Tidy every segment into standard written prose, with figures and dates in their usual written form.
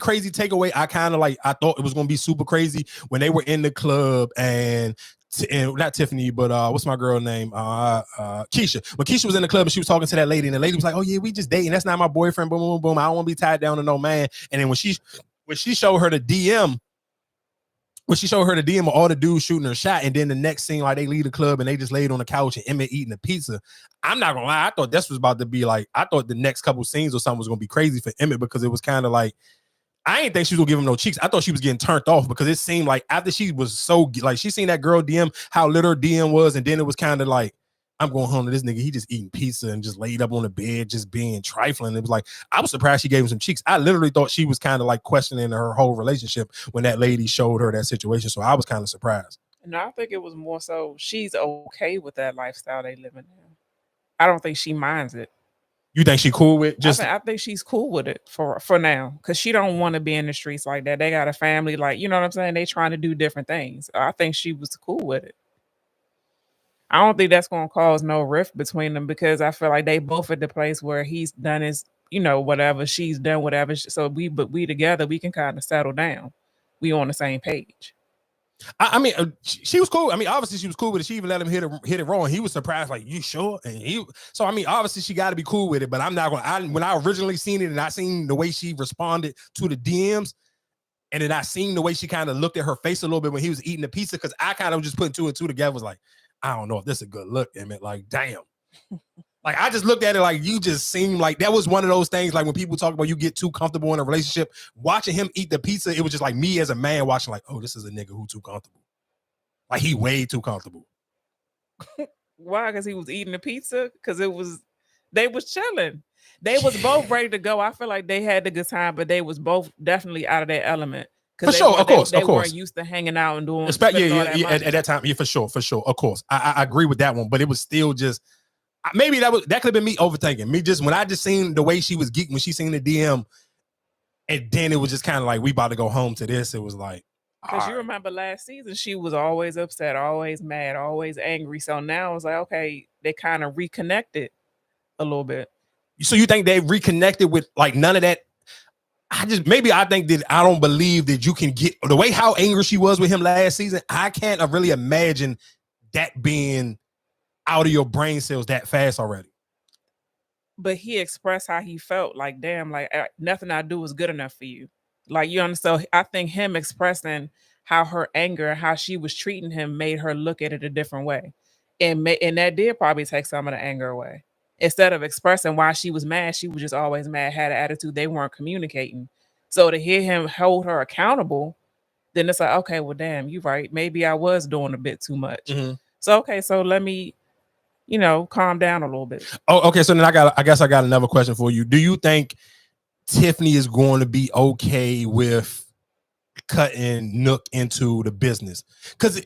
crazy takeaway, I kind of like, I thought it was gonna be super crazy when they were in the club and not Tiffany, but what's my girl name? Keisha. When Keisha was in the club and she was talking to that lady, and the lady was like, "Oh yeah, we just dating. That's not my boyfriend." Boom, boom, boom. I don't want to be tied down to no man. And then when she showed her the DM. When she showed her the DM of all the dudes shooting her shot, and then the next scene, like they leave the club and they just laid on the couch and Emmett eating a pizza. I'm not gonna lie, I thought this was about to be like, I thought the next couple scenes or something was gonna be crazy for Emmett because it was kind of like, I didn't think she was gonna give him no cheeks. I thought she was getting turned off because it seemed like after she was so like she seen that girl DM how little her DM was, and then it was kind of like, I'm going home to this nigga. He just eating pizza and just laid up on the bed, just being trifling. It was like, I was surprised she gave him some cheeks. I literally thought she was kind of like questioning her whole relationship when that lady showed her that situation. So I was kind of surprised. No, I think it was more so she's okay with that lifestyle they live in now. I don't think she minds it. You think she cool with just? I think she's cool with it for now because she don't want to be in the streets like that. They got a family, like, you know what I'm saying? They trying to do different things. I think she was cool with it. I don't think that's going to cause no rift between them because I feel like they both at the place where he's done his, you know, whatever, she's done whatever. So we together, we can kind of settle down. We on the same page. I mean, she was cool. I mean, obviously she was cool with it. She even let him hit it wrong. He was surprised, like, you sure? And so I mean, obviously she got to be cool with it. But I'm not going. When I originally seen it and I seen the way she responded to the DMs, and then I seen the way she kind of looked at her face a little bit when he was eating the pizza, because I kind of just putting two and two together. Was like, I don't know if this is a good look, Emmett. Like, damn. Like, I just looked at it like you just seem like that was one of those things. Like when people talk about you get too comfortable in a relationship, watching him eat the pizza, it was just like me as a man watching, like, oh, this is a nigga who too comfortable. Like he way too comfortable. Why? Because he was eating the pizza? Because they was chilling. They was both ready to go. I feel like they had a good time, but they was both definitely out of their element. For sure, of course. They weren't used to hanging out and doing. At that time, yeah, for sure, of course. I agree with that one, but it was still just maybe that could have been me overthinking. Me just when I just seen the way she was geeking when she seen the DM, and then it was just kind of like we about to go home to this. It was like because you remember last season she was always upset, always mad, always angry. So now it's like okay, they kind of reconnected a little bit. So you think they reconnected with like none of that? I think that I don't believe that you can get the way how angry she was with him last season. I can't really imagine that being out of your brain cells that fast already. But he expressed how he felt like, damn, like nothing I do is good enough for you. Like, you understand? So I think him expressing how her anger and how she was treating him made her look at it a different way. And that did probably take some of the anger away. Instead of expressing why she was mad, she was just always mad, had an attitude. They weren't communicating. So to hear him hold her accountable, then it's like, okay, well, damn, you're right. Maybe I was doing a bit too much. Mm-hmm. So, okay, so let me, calm down a little bit. Oh, okay. So then I guess I got another question for you. Do you think Tiffany is going to be okay with cutting Nook into the business? Because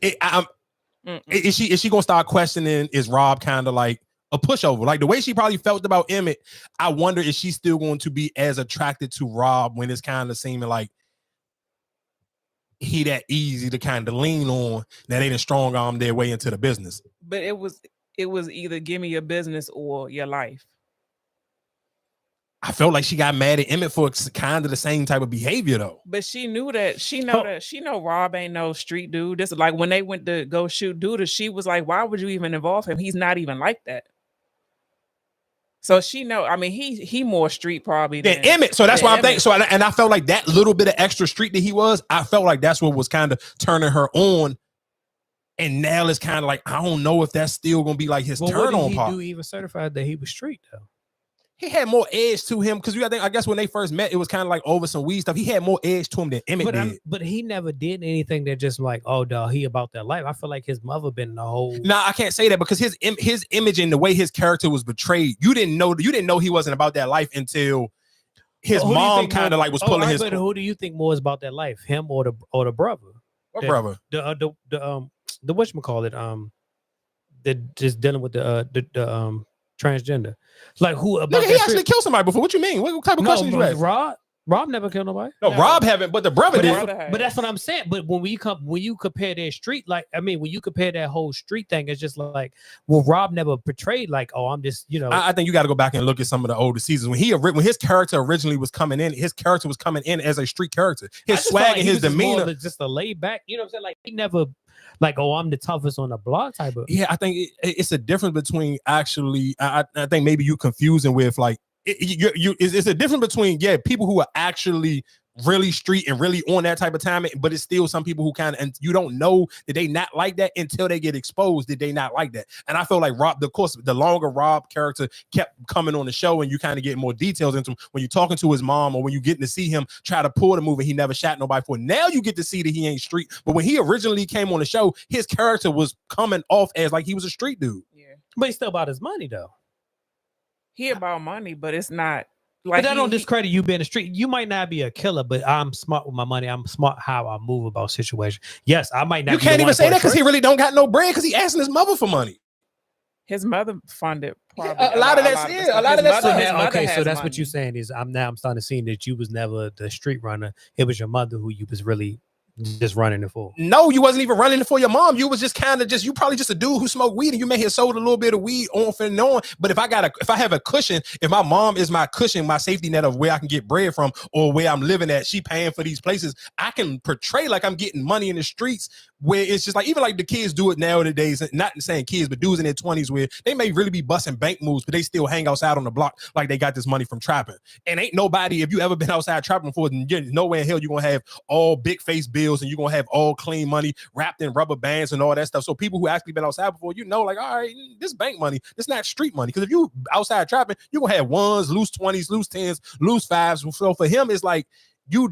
is she going to start questioning, is Rob kind of like a pushover? Like the way she probably felt about Emmett, I wonder if she's still going to be as attracted to Rob when it's kind of seeming like he that easy to kind of lean on, that ain't a strong arm their way into the business. But it was either give me your business or your life. I felt like she got mad at Emmett for kind of the same type of behavior though. But she knew that she know Rob ain't no street dude. This is like when they went to go shoot Duda, she was like, why would you even involve him? He's not even like that. So she know, I mean, he more street probably than Emmett. So that's why I'm thinking. So and I felt like that little bit of extra street that he was, I felt like that's what was kind of turning her on. And now it's kind of like, I don't know if that's still gonna be like his turn on part. What did he do even certified that he was street though? He had more edge to him because I guess when they first met, it was kind of like over some weed stuff. He had more edge to him than Emmett did. But he never did anything that just like, oh, dog, he about that life. I feel like his mother been the whole. Nah, I can't say that because his image and the way his character was betrayed, you didn't know he wasn't about that life until his mom kind of like was pulling his. But who do you think more is about that life, him or the brother? What brother? The whatchamacallit, that just dealing with the transgender. Like who about he actually killed somebody before? What you mean? What type of question you ask? Rod? Rob never killed nobody. No, Rob haven't, but the brother did. But that's what I'm saying. But when you compare their street, like I mean, when you compare that whole street thing, it's just like, well, Rob never portrayed like, oh, I'm just, you know. I think you got to go back and look at some of the older seasons when his character originally was coming in. His character was coming in as a street character. His swag and his demeanor, just a laid back. You know what I'm saying? Like he never, like, oh, I'm the toughest on the block type of. Yeah, I think it's a difference between actually. I think maybe you confusing with like. It's a difference between people who are actually really street and really on that type of time, but it's still some people who kind of, and you don't know that they not like that until they get exposed that they not like that. And I feel like Rob, of course, the longer Rob character kept coming on the show and you kind of get more details into him, when you're talking to his mom or when you getting to see him try to pull the move and he never shot nobody for. Now you get to see that he ain't street. But when he originally came on the show, his character was coming off as like he was a street dude. Yeah, but he's still about his money though. He about money, but it's not like. But that don't discredit you being a street. You might not be a killer, but I'm smart with my money. I'm smart how I move about situations. Yes, I might not. You can't even say that because he really don't got no bread because he asking his mother for money. His mother funded probably a lot of that. Yeah, a lot of that. Okay, so that's what you're saying is I'm starting to see that you was never the street runner. It was your mother who you was really just running it for. No, you wasn't even running it for your mom. You was just kind of you probably just a dude who smoked weed and you may have sold a little bit of weed off and on. But if I have a cushion, if my mom is my cushion, my safety net of where I can get bread from or where I'm living at, she paying for these places, I can portray like I'm getting money in the streets where it's just like, even like the kids do it nowadays, not saying kids, but dudes in their 20s where they may really be busting bank moves, but they still hang outside on the block like they got this money from trapping. And ain't nobody, if you ever been outside trapping before, then nowhere in hell you're going to have all big face bills and you're going to have all clean money wrapped in rubber bands and all that stuff. So people who actually been outside before, like, all right, this bank money, this not street money. Because if you outside trapping, you're going to have ones, loose 20s, loose 10s, loose 5s. So for him, it's like, you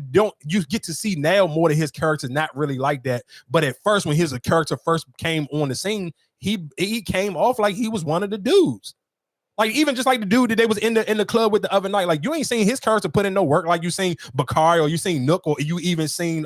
get to see now more that his character not really like that. But at first, when his character first came on the scene, he came off like he was one of the dudes. Like even just like the dude that they was in the club with the other night. Like you ain't seen his character put in no work. Like you seen Bakari or you seen Nook or you even seen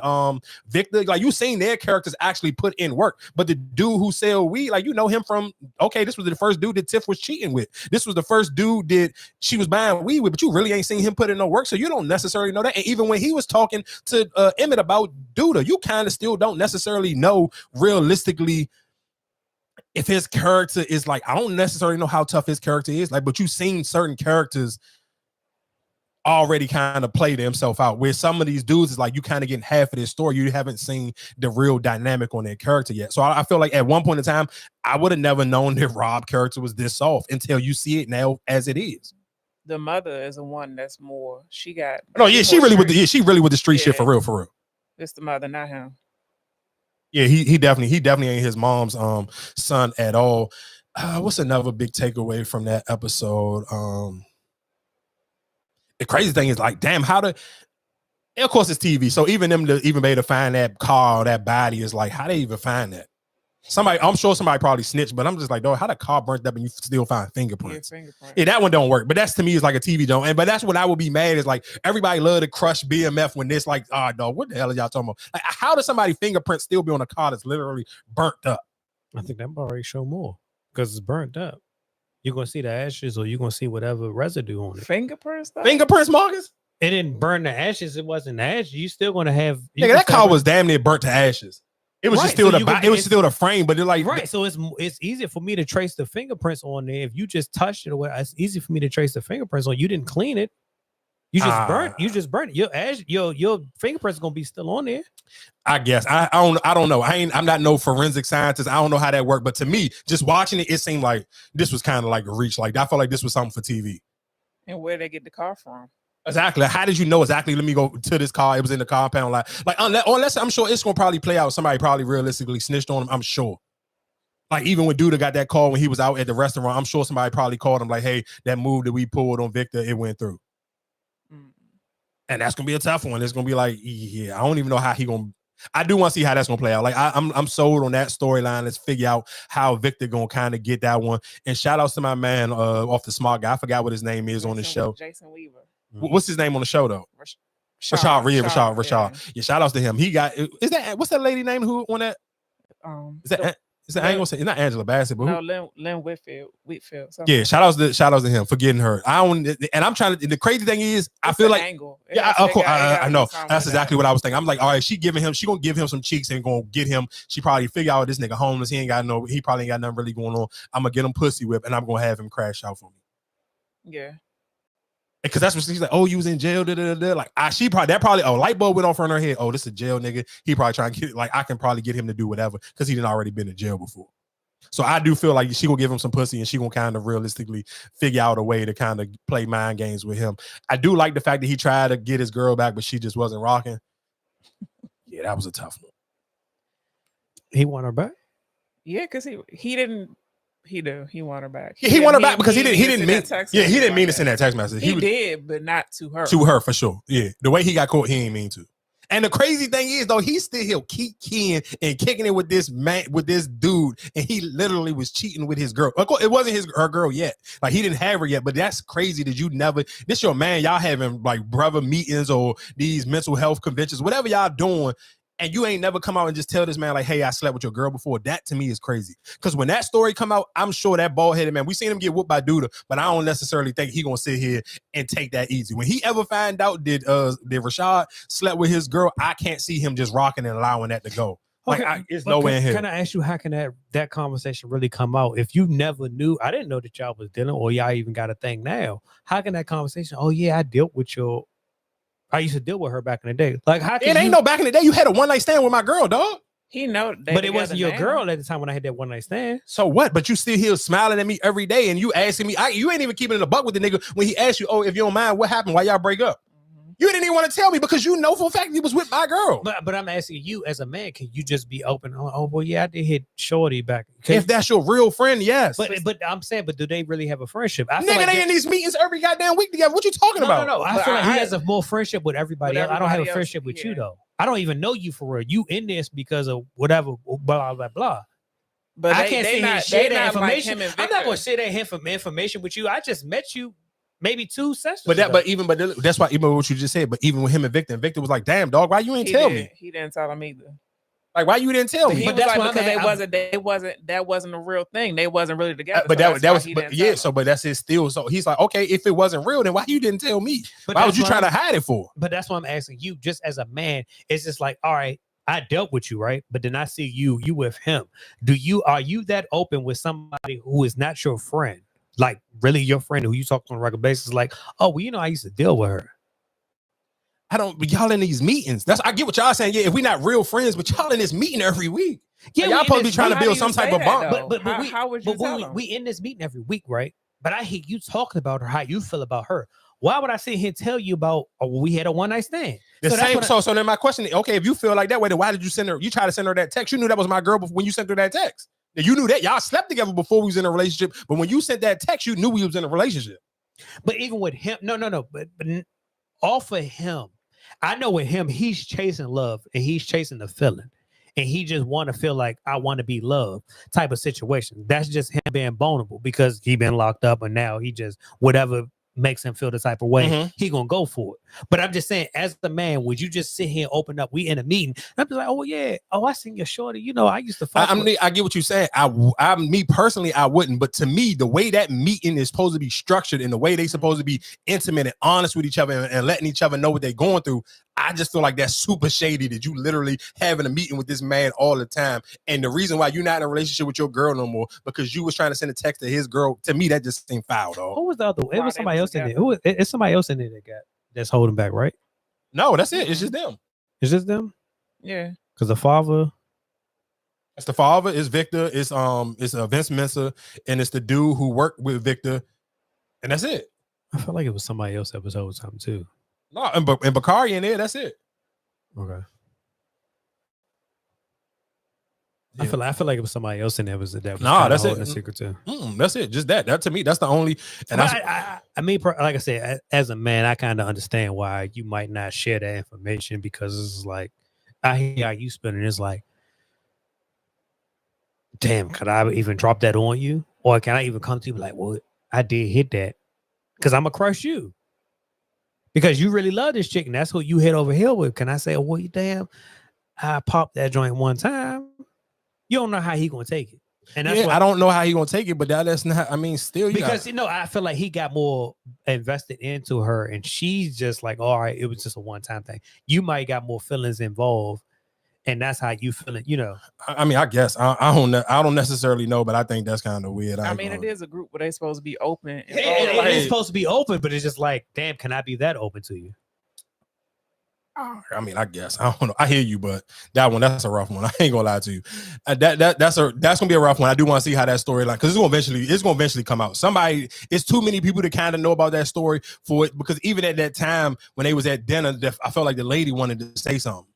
Victor. Like you seen their characters actually put in work. But the dude who sell weed, like you know him from, okay, this was the first dude that Tiff was cheating with. This was the first dude that she was buying weed with, but you really ain't seen him put in no work. So you don't necessarily know that. And even when he was talking to Emmett about Duda, you kind of still don't necessarily know realistically if his character is like, I don't necessarily know how tough his character is, like, but you've seen certain characters already kind of play themselves out, where some of these dudes is like you kind of getting half of this story. You haven't seen the real dynamic on their character yet. So I feel like at one point in time, I would have never known that Rob character was this soft until you see it now as it is. The mother is the one that's more. She got. No, yeah, she really with the street shit for real. It's the mother, not him. Yeah, he definitely ain't his mom's son at all. What's another big takeaway from that episode? The crazy thing is like, damn, of course it's TV. So even them to even be able to find that car or that body is like, how they even find that? I'm sure somebody probably snitched, but I'm just like, dog, how the car burnt up and you still find fingerprints? Yeah, that one don't work. But that's to me is like a TV don't. But that's what I would be mad is like everybody love to crush BMF when this like, dog, what the hell are y'all talking about? Like, how does somebody fingerprint still be on a car that's literally burnt up? I think that already show more because it's burnt up. You're gonna see the ashes or you're gonna see whatever residue on it. Fingerprints, Marcus? It didn't burn the ashes. It wasn't ashes. You still gonna have. Yeah, that car was damn near burnt to ashes. It was just still it was still the frame, but it like right. So it's easy for me to trace the fingerprints on there. If you just touched it away, it's easy for me to trace the fingerprints on. You didn't clean it. You just burnt. You just burnt it. Your fingerprints gonna be still on there. I guess I don't know. I'm not no forensic scientist. I don't know how that worked, but to me, just watching it seemed like this was kind of like a reach. Like I felt like this was something for TV. And where they get the car from? Exactly. How did you know exactly? Let me go to this car. It was in the compound. Like unless I'm sure it's gonna probably play out. Somebody probably realistically snitched on him. I'm sure. Like even when Duda got that call when he was out at the restaurant, I'm sure somebody probably called him like, "Hey, that move that we pulled on Victor, it went through." And that's gonna be a tough one. It's gonna be like, yeah, I don't even know how he gonna. I do want to see how that's gonna play out. Like I'm sold on that storyline. Let's figure out how Victor gonna kind of get that one. And shout outs to my man off the Smart Guy. I forgot what his name is on the show. Jason Weaver. What's his name on the show though? Rashad. Yeah, shout outs to him. He got what's that lady name who on that? Is that I ain't gonna say it's not Angela Bassett, but no, Lynn Whitfield. Yeah, shout outs to him for getting her. I don't, and I'm trying to. The crazy thing is, I feel like angle. Of course, I know. That's exactly what I was thinking. I'm like, all right, she gonna give him some cheeks and gonna get him. She probably figure out this nigga homeless. He probably ain't got nothing really going on. I'm gonna get him pussy whip and I'm gonna have him crash out for me. Yeah. Because that's what she's like. Oh, you was in jail. Like, that probably a light bulb went off in her head. Oh, this is a jail nigga. He probably trying to get like I can probably get him to do whatever because he didn't already been in jail before. So I do feel like she gonna give him some pussy and she gonna kind of realistically figure out a way to kind of play mind games with him. I do like the fact that he tried to get his girl back, but she just wasn't rocking. Yeah, that was a tough one. He want her back? Yeah, because he didn't. He want her back. He want her back because he didn't mean. Yeah, he didn't mean to send that text message. He did, but not to her. To her for sure. Yeah, the way he got caught, he ain't mean to. And the crazy thing is, though, he still he'll keep keying and kicking it with this man, with this dude, and he literally was cheating with his girl. Of course, it wasn't her girl yet. Like he didn't have her yet, but that's crazy that you never. This your man. Y'all having like brother meetings or these mental health conventions, whatever y'all doing. And you ain't never come out and just tell this man like, hey, I slept with your girl before. That to me is crazy. Because when that story come out, I'm sure that bald-headed man, we seen him get whooped by Duda, but I don't necessarily think he gonna sit here and take that easy. When he ever find out did Rashad slept with his girl, I can't see him just rocking and allowing that to go. Like it's nowhere in here. Can I ask you, how can that conversation really come out? If you never knew, I didn't know that y'all was dealing, or y'all even got a thing now. How can that conversation, oh yeah, I used to deal with her back in the day. Like, how can ain't no back in the day. You had a one night stand with my girl, dog. He know, but it wasn't your girl at the time when I had that one night stand. So what? But you still here smiling at me every day, and you asking me. You ain't even keeping it a buck with the nigga when he asked you, "Oh, if you don't mind, what happened? Why y'all break up?" You didn't even want to tell me because you know for a fact he was with my girl. But I'm asking you as a man, can you just be open? Oh well, yeah, I did hit Shorty back. If that's your real friend, yes. But I'm saying, but do they really have a friendship? Nigga, they in these meetings every goddamn week together. What you talking about? No. I feel like he has a more friendship with everybody else. I don't have a friendship with you though. I don't even know you for real. You in this because of whatever, blah blah blah. But I can't sit here and share that information. I'm not gonna share that information with you. I just met you. Maybe 2 sessions. But that's why even what you just said. But even with him and Victor was like, "Damn, dog, why you ain't tell me?" He didn't tell him either. Like, why you didn't tell me? But that's like, because that wasn't a real thing. They wasn't really together. But but that's it still. So he's like, okay, if it wasn't real, then why you didn't tell me? Why would you try to hide it for? But that's what I'm asking you, just as a man. It's just like, all right, I dealt with you, right? But then I see you with him. Are you that open with somebody who is not your friend? Like really your friend who you talk to on a regular basis, like, oh, well, I used to deal with her. Y'all in these meetings. I get what y'all saying. Yeah, if we not real friends, but y'all in this meeting every week. Yeah, like, y'all supposed to be trying to build some type of bond. But how would you tell them? We in this meeting every week, right? But I hear you talking about her, how you feel about her. Why would I sit here and tell you about we had a one night stand? So then my question is, okay, if you feel like that way, then why did you send her? You try to send her that text. You knew that was my girl when you sent her that text. You knew that y'all slept together before we was in a relationship, but when you sent that text, you knew we was in a relationship. But even with him, no. But off of him, I know with him, he's chasing love and he's chasing the feeling, and he just want to feel like I want to be loved type of situation. That's just him being vulnerable because he been locked up and now he just whatever makes him feel the type of way, he gonna go for it. But I'm just saying, as the man, would you just sit here and open up? We in a meeting. I'm just like, oh yeah, I seen your shorty. I used to fight. I get what you're saying. Me personally, I wouldn't. But to me, the way that meeting is supposed to be structured and the way they supposed to be intimate and honest with each other and letting each other know what they're going through, I just feel like that's super shady that you literally having a meeting with this man all the time. And the reason why you're not in a relationship with your girl no more because you was trying to send a text to his girl. To me, that just seemed foul, dog. Who was the other? It was somebody else in there. It's somebody else in there that's holding back, right? No, that's it. It's just them. It's just them. Yeah. Because the father. It's the father. It's Victor. It's Vince Mensa, and it's the dude who worked with Victor, and that's it. I felt like it was somebody else that was holding something too. No, and Bakari in there. That's it. Okay. Yeah. I feel like it was somebody else in there was that's holding a secret too. That's it. Just that. That to me, that's the only. And I mean, like I said, as a man, I kind of understand why you might not share that information because it's like I hear how you spinning. It's like, damn, could I even drop that on you, or can I even come to you like, well, I did hit that because I'm gonna crush you because you really love this chick and that's who you hit over here with. Can I say, oh, well, damn, I popped that joint one time. you don't know how he gonna take it. And that's Yeah, why I don't know how he gonna take it, but that's not. I mean, still, because I feel like he got more invested into her, and she's just like, all right, it was just a one-time thing. You might got more feelings involved, and that's how you feel it. I mean, I guess I don't necessarily know, but I think that's kind of weird. I mean, it is a group where they supposed to be open. And it is supposed to be open, but it's just like, damn, can I be that open to you? I mean, I guess I don't know. I hear you, but that's a rough one. I ain't gonna lie to you. That's gonna be a rough one. I do want to see how that storyline, because it's gonna eventually come out. It's too many people to kind of know about that story for it, because even at that time when they was at dinner, I felt like the lady wanted to say something.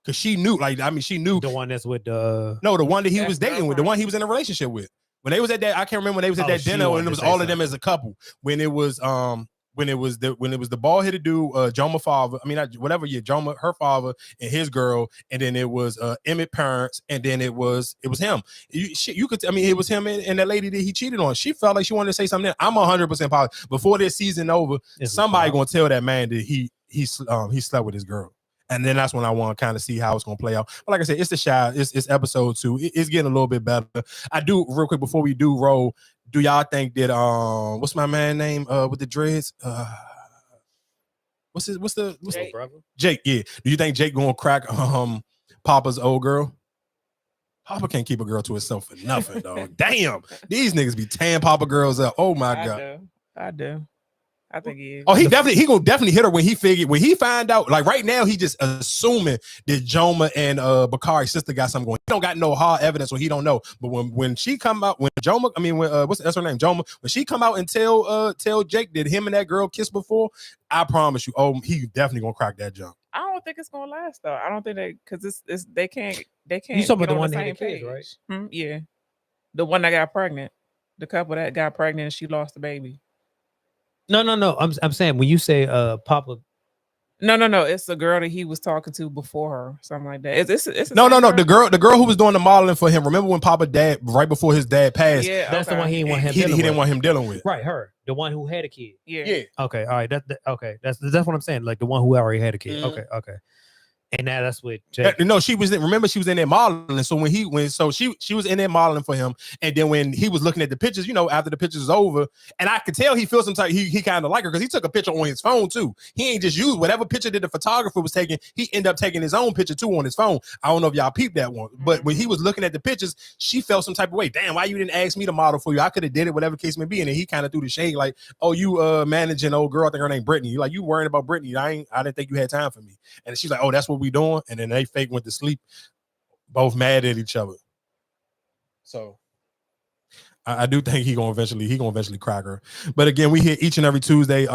Cause she knew, she knew the one that's with the one that he was dating with, the one he was in a relationship with. When they was at that, I can't remember when they was at that dinner, and it was all of them as a couple. When it was the bald headed dude, Joma father. I mean, Joma, her father, and his girl, and then it was Emmett parents, and then it was him. You could, I mean, it was him and that lady that he cheated on. She felt like she wanted to say something. I'm 100% positive. Before this season over, somebody gonna tell that man that he slept with his girl. And then that's when I want to kind of see how it's going to play out. But like I said, it's the Shy. It's episode 2. It's getting a little bit better. I do, real quick, before we do roll, do y'all think that what's my man name with the dreads? What's the brother? Jake? Yeah. Do you think Jake gonna crack Papa's old girl? Papa can't keep a girl to herself for nothing, dog. Damn, these niggas be tearing Papa girls up. Oh my god. I do. I think he is. Oh, he gonna definitely hit her when he find out. Like right now, he just assuming that Joma and Bakari's sister got something going. He don't got no hard evidence, or he don't know. But when she come out, when Joma, I mean, that's her name, Joma. When she come out and tell Jake that him and that girl kissed before, I promise you, he definitely gonna crack that jump. I don't think it's gonna last though. I don't think because they can't. You talking about the one that had kids, right? Yeah, the one that got pregnant, the couple that got pregnant and she lost the baby. No. I'm saying when you say Papa. No. It's the girl that he was talking to before her, something like that. It's no. The girl who was doing the modeling for him. Remember when Papa dad, right before his dad passed? Yeah, that's the one he didn't want him. He didn't want him dealing with. Right, her, the one who had a kid. Yeah. Okay, all right. Okay. That's what I'm saying. Like the one who already had a kid. Mm-hmm. Okay. And now that's what Jake. No, she was in there modeling. So she was in there modeling for him. And then when he was looking at the pictures, after the pictures was over, and I could tell he feels some type, he kind of like her because he took a picture on his phone too. He ain't just used whatever picture that the photographer was taking. He ended up taking his own picture too on his phone. I don't know if y'all peeped that one, but when he was looking at the pictures, she felt some type of way. Damn, why you didn't ask me to model for you? I could have did it, whatever case may be. And then he kind of threw the shade like, oh, you managing old girl. I think her name Brittany. Like, you worrying about Brittany? I didn't think you had time for me. And she's like, oh, that's what we doing. And then they fake went to sleep, both mad at each other. So I do think he gonna eventually crack her. But again, we hit each and every Tuesday.